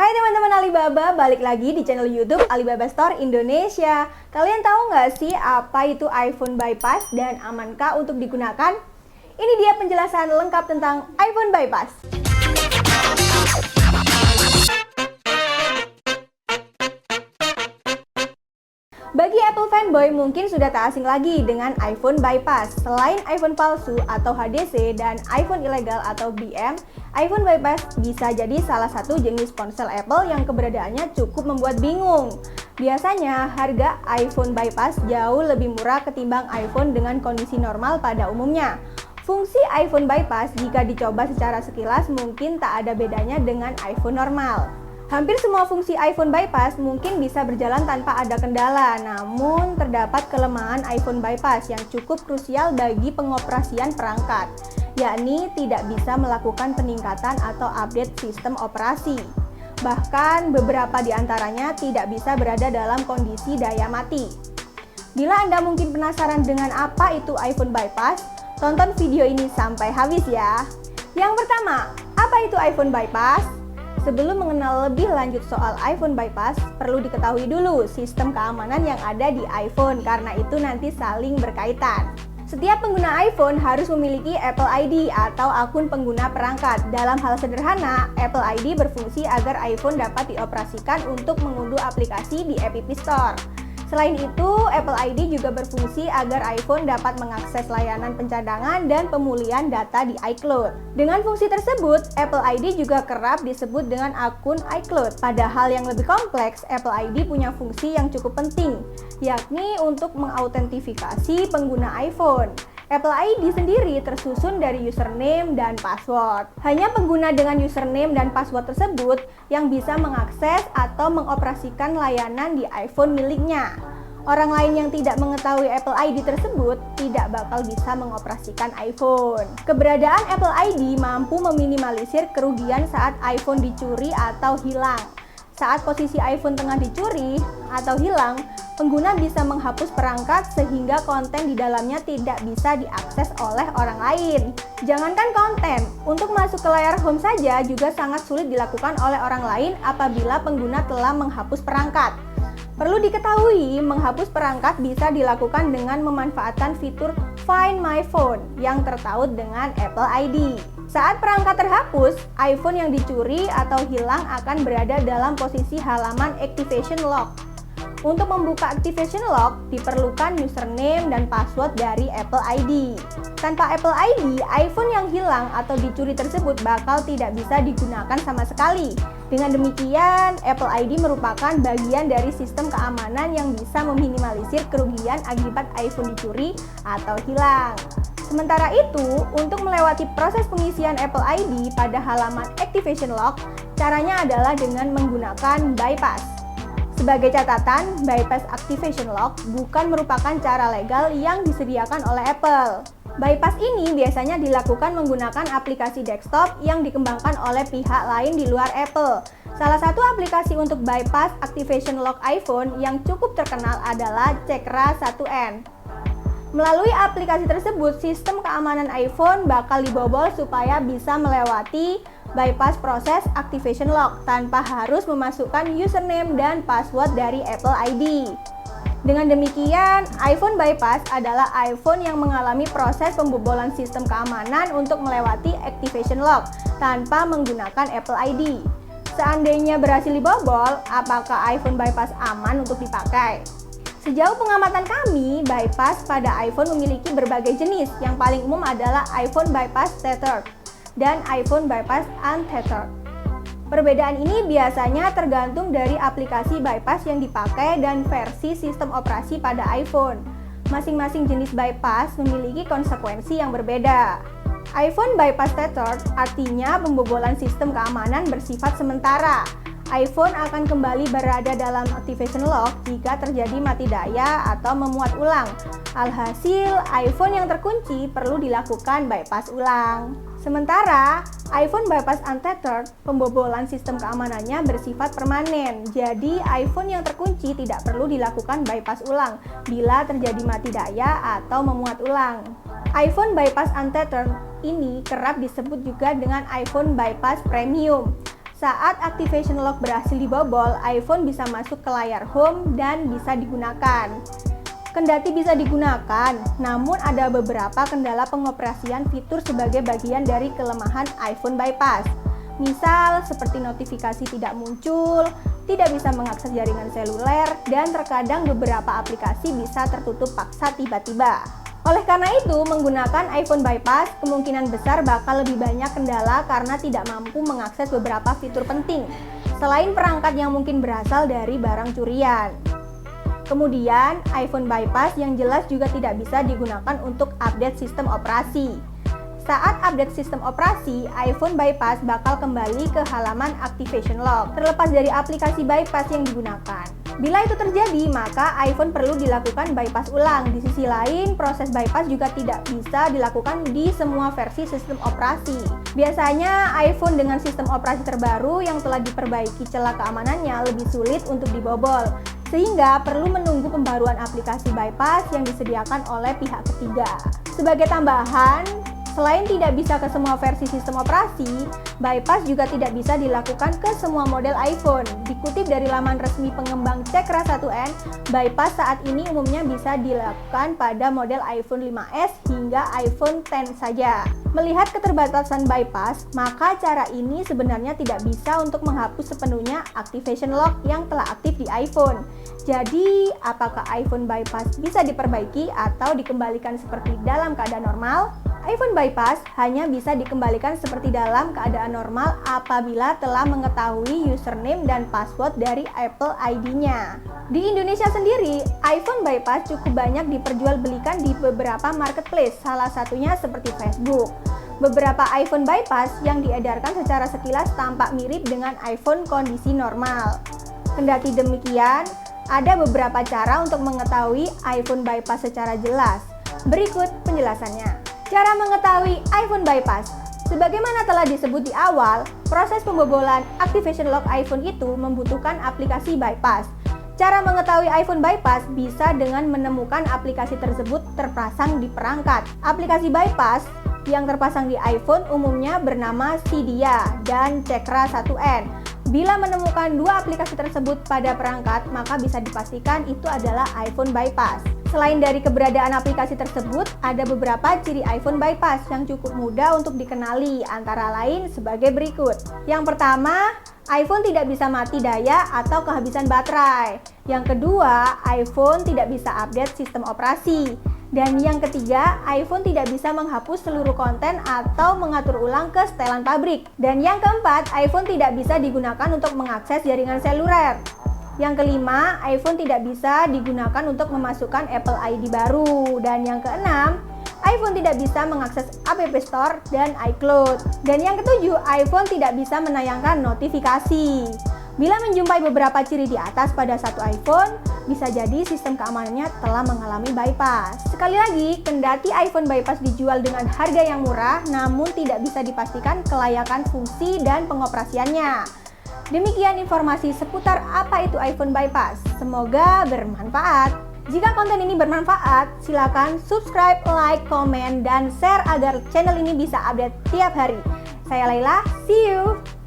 Hai teman-teman Alibaba, balik lagi di channel YouTube Alibaba Store Indonesia. Kalian tahu nggak sih apa itu iPhone Bypass dan amankah untuk digunakan? Ini dia penjelasan lengkap tentang iPhone Bypass. Bagi Apple fanboy mungkin sudah tak asing lagi dengan iPhone Bypass. Selain iPhone palsu atau HDC dan iPhone ilegal atau BM, iPhone Bypass bisa jadi salah satu jenis ponsel Apple yang keberadaannya cukup membuat bingung. Biasanya harga iPhone Bypass jauh lebih murah ketimbang iPhone dengan kondisi normal pada umumnya. Fungsi iPhone Bypass jika dicoba secara sekilas mungkin tak ada bedanya dengan iPhone normal. Hampir semua fungsi iPhone Bypass mungkin bisa berjalan tanpa ada kendala, namun terdapat kelemahan iPhone Bypass yang cukup krusial bagi pengoperasian perangkat, yakni tidak bisa melakukan peningkatan atau update sistem operasi. Bahkan beberapa di antaranya tidak bisa berada dalam kondisi daya mati. Bila Anda mungkin penasaran dengan apa itu iPhone Bypass, tonton video ini sampai habis ya. Yang pertama, apa itu iPhone Bypass? Sebelum mengenal lebih lanjut soal iPhone Bypass, perlu diketahui dulu sistem keamanan yang ada di iPhone karena itu nanti saling berkaitan. Setiap pengguna iPhone harus memiliki Apple ID atau akun pengguna perangkat. Dalam hal sederhana, Apple ID berfungsi agar iPhone dapat dioperasikan untuk mengunduh aplikasi di App Store. Selain itu, Apple ID juga berfungsi agar iPhone dapat mengakses layanan pencadangan dan pemulihan data di iCloud. Dengan fungsi tersebut, Apple ID juga kerap disebut dengan akun iCloud. Padahal yang lebih kompleks, Apple ID punya fungsi yang cukup penting, yakni untuk mengautentifikasi pengguna iPhone. Apple ID sendiri tersusun dari username dan password. Hanya pengguna dengan username dan password tersebut yang bisa mengakses atau mengoperasikan layanan di iPhone miliknya. Orang lain yang tidak mengetahui Apple ID tersebut tidak bakal bisa mengoperasikan iPhone. Keberadaan Apple ID mampu meminimalisir kerugian saat iPhone dicuri atau hilang. Saat posisi iPhone tengah dicuri atau hilang, pengguna bisa menghapus perangkat sehingga konten di dalamnya tidak bisa diakses oleh orang lain. Jangankan konten, untuk masuk ke layar home saja juga sangat sulit dilakukan oleh orang lain apabila pengguna telah menghapus perangkat. Perlu diketahui, menghapus perangkat bisa dilakukan dengan memanfaatkan fitur Find My Phone yang tertaut dengan Apple ID. Saat perangkat terhapus, iPhone yang dicuri atau hilang akan berada dalam posisi halaman Activation Lock. Untuk membuka Activation Lock, diperlukan username dan password dari Apple ID. Tanpa Apple ID, iPhone yang hilang atau dicuri tersebut bakal tidak bisa digunakan sama sekali. Dengan demikian, Apple ID merupakan bagian dari sistem keamanan yang bisa meminimalisir kerugian akibat iPhone dicuri atau hilang. Sementara itu, untuk melewati proses pengisian Apple ID pada halaman Activation Lock, caranya adalah dengan menggunakan Bypass. Sebagai catatan, Bypass Activation Lock bukan merupakan cara legal yang disediakan oleh Apple. Bypass ini biasanya dilakukan menggunakan aplikasi desktop yang dikembangkan oleh pihak lain di luar Apple. Salah satu aplikasi untuk Bypass Activation Lock iPhone yang cukup terkenal adalah Cekra 1N. Melalui aplikasi tersebut, sistem keamanan iPhone bakal dibobol supaya bisa melewati bypass proses Activation Lock tanpa harus memasukkan username dan password dari Apple ID. Dengan demikian, iPhone Bypass adalah iPhone yang mengalami proses pembobolan sistem keamanan untuk melewati Activation Lock tanpa menggunakan Apple ID. Seandainya berhasil dibobol, apakah iPhone Bypass aman untuk dipakai? Sejauh pengamatan kami, bypass pada iPhone memiliki berbagai jenis. Yang paling umum adalah iPhone Bypass Tethered dan iPhone Bypass Untethered. Perbedaan ini biasanya tergantung dari aplikasi bypass yang dipakai dan versi sistem operasi pada iPhone. Masing-masing jenis bypass memiliki konsekuensi yang berbeda. iPhone Bypass Tethered artinya pembobolan sistem keamanan bersifat sementara. iPhone akan kembali berada dalam Activation Lock jika terjadi mati daya atau memuat ulang. Alhasil, iPhone yang terkunci perlu dilakukan bypass ulang. Sementara, iPhone Bypass Untethered, pembobolan sistem keamanannya bersifat permanen. Jadi, iPhone yang terkunci tidak perlu dilakukan bypass ulang bila terjadi mati daya atau memuat ulang. iPhone Bypass Untethered ini kerap disebut juga dengan iPhone Bypass Premium. saat activation lock berhasil dibobol, iPhone bisa masuk ke layar home dan bisa digunakan. Kendati bisa digunakan, namun ada beberapa kendala pengoperasian fitur sebagai bagian dari kelemahan iPhone bypass. Misal seperti notifikasi tidak muncul, tidak bisa mengakses jaringan seluler, dan terkadang beberapa aplikasi bisa tertutup paksa tiba-tiba. Oleh karena itu, menggunakan iPhone bypass kemungkinan besar bakal lebih banyak kendala karena tidak mampu mengakses beberapa fitur penting, selain perangkat yang mungkin berasal dari barang curian. Kemudian, iPhone bypass yang jelas juga tidak bisa digunakan untuk update sistem operasi. Saat update sistem operasi, iPhone bypass bakal kembali ke halaman activation lock, terlepas dari aplikasi bypass yang digunakan. Bila itu terjadi, maka iPhone perlu dilakukan bypass ulang. Di sisi lain, proses bypass juga tidak bisa dilakukan di semua versi sistem operasi. Biasanya, iPhone dengan sistem operasi terbaru yang telah diperbaiki celah keamanannya lebih sulit untuk dibobol, sehingga perlu menunggu pembaruan aplikasi bypass yang disediakan oleh pihak ketiga. Sebagai tambahan, selain tidak bisa ke semua versi sistem operasi, bypass juga tidak bisa dilakukan ke semua model iPhone. Dikutip dari laman resmi pengembang Cekra 1N, bypass saat ini umumnya bisa dilakukan pada model iPhone 5s hingga iPhone X saja. Melihat keterbatasan bypass, maka cara ini sebenarnya tidak bisa untuk menghapus sepenuhnya activation lock yang telah aktif di iPhone. Jadi, apakah iPhone bypass bisa diperbaiki atau dikembalikan seperti dalam keadaan normal? iPhone bypass hanya bisa dikembalikan seperti dalam keadaan normal apabila telah mengetahui username dan password dari Apple ID-nya. Di Indonesia sendiri, iPhone bypass cukup banyak diperjualbelikan di beberapa marketplace, salah satunya seperti Facebook. Beberapa iPhone bypass yang diedarkan secara sekilas tampak mirip dengan iPhone kondisi normal. Kendati demikian, ada beberapa cara untuk mengetahui iPhone bypass secara jelas. Berikut penjelasannya. Cara mengetahui iPhone bypass. Sebagaimana telah disebut di awal, proses pembobolan activation lock iPhone itu membutuhkan aplikasi bypass. Cara mengetahui iPhone bypass bisa dengan menemukan aplikasi tersebut terpasang di perangkat. Aplikasi bypass yang terpasang di iPhone umumnya bernama Cydia dan Cekra 1N. Bila menemukan dua aplikasi tersebut pada perangkat, maka bisa dipastikan itu adalah iPhone bypass. Selain dari keberadaan aplikasi tersebut, ada beberapa ciri iPhone bypass yang cukup mudah untuk dikenali, antara lain sebagai berikut. Yang pertama, iPhone tidak bisa mati daya atau kehabisan baterai. Yang kedua, iPhone tidak bisa update sistem operasi. Dan yang ketiga, iPhone tidak bisa menghapus seluruh konten atau mengatur ulang ke setelan pabrik. Dan yang keempat, iPhone tidak bisa digunakan untuk mengakses jaringan seluler. Yang kelima, iPhone tidak bisa digunakan untuk memasukkan Apple ID baru. Dan yang keenam, iPhone tidak bisa mengakses App Store dan iCloud. Dan yang ketujuh, iPhone tidak bisa menayangkan notifikasi. Bila menjumpai beberapa ciri di atas pada satu iPhone, bisa jadi sistem keamanannya telah mengalami bypass. Sekali lagi, kendati iPhone bypass dijual dengan harga yang murah, namun tidak bisa dipastikan kelayakan fungsi dan pengoperasiannya. Demikian informasi seputar apa itu iPhone bypass. Semoga bermanfaat. Jika konten ini bermanfaat, silakan subscribe, like, komen, dan share agar channel ini bisa update tiap hari. Saya Laila, see you!